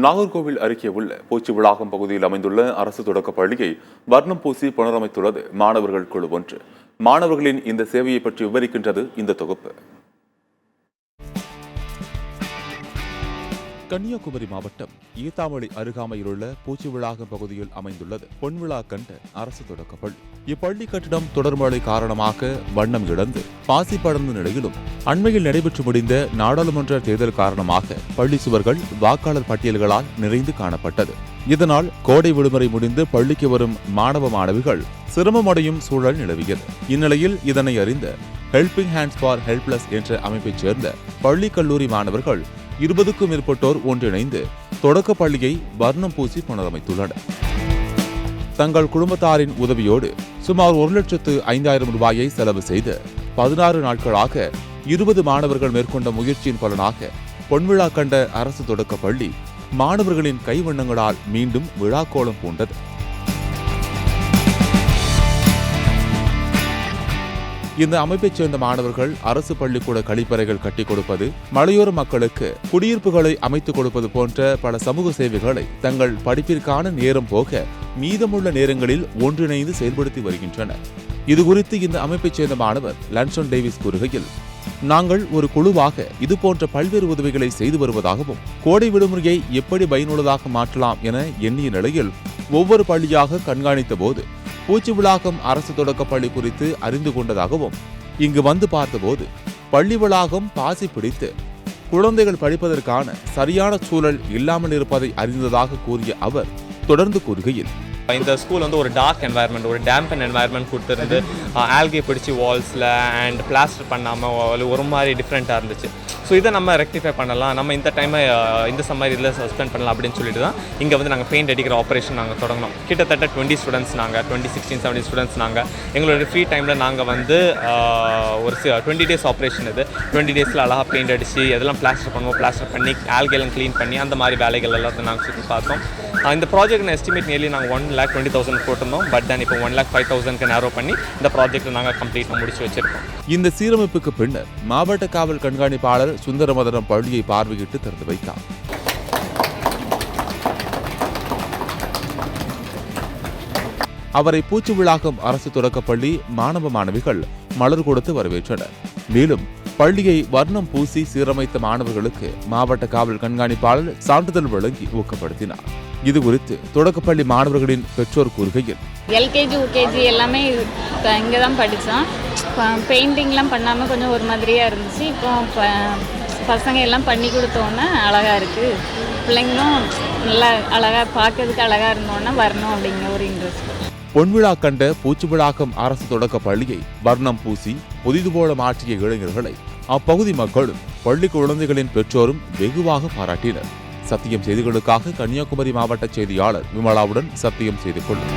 நாகர்கோவில் அருகே உள்ள பூச்சிவிளாகம் பகுதியில் அமைந்துள்ள அரசு தொடக்கப் பள்ளியை வர்ணம் பூசி புனரமைத்துள்ளது மாணவர்கள் குழு ஒன்று. மாணவர்களின் இந்த சேவையை பற்றி விவரிக்கின்றது இந்த தொகுப்பு. கன்னியாகுமரி மாவட்டம் ஈத்தாமொழி அருகாமையில் உள்ள பூச்சிவிளாகம் பகுதியில் அமைந்துள்ளது பொன்விழா கண்ட அரசு தொடக்கப்பள்ளி. இப்பள்ளி கட்டிடம் தொடர் மழை காரணமாக வண்ணம் இழந்து பாசி படர்ந்த நிலையிலும் அண்மையில் நடைபெற்று முடிந்த நாடாளுமன்ற தேர்தல் காரணமாக பள்ளி சுவர்கள் வாக்காளர் பட்டியல்களால் நிறைந்து காணப்பட்டது. இதனால் கோடை விடுமுறை முடிந்து பள்ளிக்கு வரும் மாணவ மாணவிகள் சிரமமடையும் சூழல் நிலவியது. இந்நிலையில் இதனை அறிந்த ஹெல்பிங் ஹேண்ட்ஸ் ஃபார் ஹெல்ப்லெஸ் என்ற அமைப்பைச் சேர்ந்த பள்ளி கல்லூரி மாணவர்கள் 20க்கும் மேற்பட்டோர் ஒன்றிணைந்து தொடக்க பள்ளியை வர்ணம் பூசி புனரமைத்துள்ளனர். தங்கள் குடும்பத்தாரின் உதவியோடு சுமார் 1,05,000 ரூபாயை செலவு செய்து 16 நாட்களாக 20 மாணவர்கள் மேற்கொண்ட முயற்சியின் பலனாக பொன்விழா கண்ட அரசு தொடக்க பள்ளி மாணவர்களின் கைவண்ணங்களால் மீண்டும் விழாக்கோலம் பூண்டது. இந்த அமைப்பைச் சேர்ந்த மாணவர்கள் அரசு பள்ளிக்கூட கழிப்பறைகள் கட்டிக் கொடுப்பது, மலையோர மக்களுக்கு குடியிருப்புகளை அமைத்துக் கொடுப்பது போன்ற பல சமூக சேவைகளை தங்கள் படிப்பிற்கான நேரம் போக மீதமுள்ள நேரங்களில் ஒன்றிணைந்து செயல்படுத்தி வருகின்றனர். இதுகுறித்து இந்த அமைப்பைச் சேர்ந்த மாணவர் லன்சன் டேவிஸ் கூறுகையில், நாங்கள் ஒரு குழுவாக இதுபோன்ற பல்வேறு உதவிகளை செய்து வருவதாகவும் கோடை விடுமுறையை எப்படி பயனுள்ளதாக மாற்றலாம் என எண்ணிய நிலையில் ஒவ்வொரு பள்ளியாக கண்காணித்த போது பூச்சிவிளாகம் அரசு தொடக்க பள்ளி குறித்து அறிந்து கொண்டதாகவும், இங்கு வந்து பார்த்தபோது பள்ளி வளாகம் பாசி பிடித்து குழந்தைகள் படிப்பதற்கான சரியான சூழல் இல்லாமல் இருப்பதை அறிந்ததாக கூறிய அவர் தொடர்ந்து கூறுகையில், இந்த ஸ்கூல் வந்து ஒரு டார்க் என்வாயர்மெண்ட், ஒரு டேம்பன் என்வாயர்மெண்ட் கொடுத்துருந்து ஆல்கே பிடிச்சி வால்ஸில் அண்ட் பிளாஸ்டர் பண்ணாமல் ஒரு மாதிரி டிஃப்ரெண்ட்டாக இருந்துச்சு. ஸோ இதை நம்ம ரெக்டிஃபை பண்ணலாம், நம்ம இந்த டைமை இந்த சம்மர் இதில் சஸ்பெண்ட் பண்ணலாம் அப்படின்னு சொல்லிட்டு தான் இங்கே வந்து நாங்கள் பெயிண்ட் அடிக்கிற ஆப்ரேஷன் நாங்கள் தொடங்கினோம். கிட்டத்தட்ட 20 ஸ்டூடெண்ட்ஸ் நாங்கள் 16-17 ஸ்டூடெண்ட்ஸ் நாங்கள் எங்களோட ஃப்ரீ டைமில் நாங்கள் வந்து ஒரு 20 டேஸ் ஆப்ரேஷன் இது. 20 டேஸில் அழகாக பெயிண்ட் அடித்து எதெல்லாம் பிளாஸ்டர் பண்ணுவோம், பிளாஸ்டர் பண்ணி ஆல்கெல்லாம் க்ளீன் பண்ணி அந்த மாதிரி வேலைகள் எல்லாத்தையும் நாங்கள் சுற்றி பார்த்தோம். இந்த ப்ராஜெக்ட் எஸ்டிமேட் நியர்லி நாங்கள் 1,20,000 போட்டிருந்தோம். பட் தென் இப்போ 1,05,000 நேரோ பண்ணி இந்த ப்ராஜெக்ட்டை நாங்கள் கம்ப்ளீட்டாக முடிச்சு வச்சிருக்கோம். இந்த சீரமைப்புக்கு பின்னர் மாவட்ட காவல் கண்காணிப்பாளர் சுந்தரமதனம் பள்ளியை பார்வையிட்டு திறந்து வைத்தார். அவரை பூச்சிவிளாகம் அரசு தொடக்கப்பள்ளி மாணவ மாணவிகள் மலர் கொடுத்து வரவேற்றனர். மேலும் பள்ளியை வர்ணம் பூசி சீரமைத்த மாணவர்களுக்கு மாவட்ட காவல் கண்காணிப்பாளர் சான்றிதழ் வழங்கி ஊக்கப்படுத்தினார். இதுகுறித்து தொடக்கப்பள்ளி மாணவர்களின் பெற்றோர் கூறுகையில், எல்கேஜி யூகேஜி எல்லாமே இங்கே தான் படித்தோம். பெயிண்டிங்லாம் பண்ணாமல் கொஞ்சம் ஒரு மாதிரியாக இருந்துச்சு. இப்போ பசங்க எல்லாம் பண்ணி கொடுத்தோன்னே அழகாக இருக்குது. பிள்ளைங்களும் நல்லா அழகாக பார்க்கறதுக்கு அழகாக இருந்தோன்னா வரணும் அப்படிங்கிற ஒரு இன்ட்ரெஸ்ட். பொன்விழா கண்ட பூச்சிவிளாகம் அரசு தொடக்க பள்ளியை வர்ணம் பூசி புதிது போல மாற்றிய இளைஞர்களை அப்பகுதி மக்களும் பள்ளி குழந்தைகளின் பெற்றோரும் வெகுவாக பாராட்டினர். சத்தியம் செய்திகளுக்காக கன்னியாகுமரி மாவட்ட செய்தியாளர் விமலாவுடன் சத்தியம் செய்து கொள்ளும்.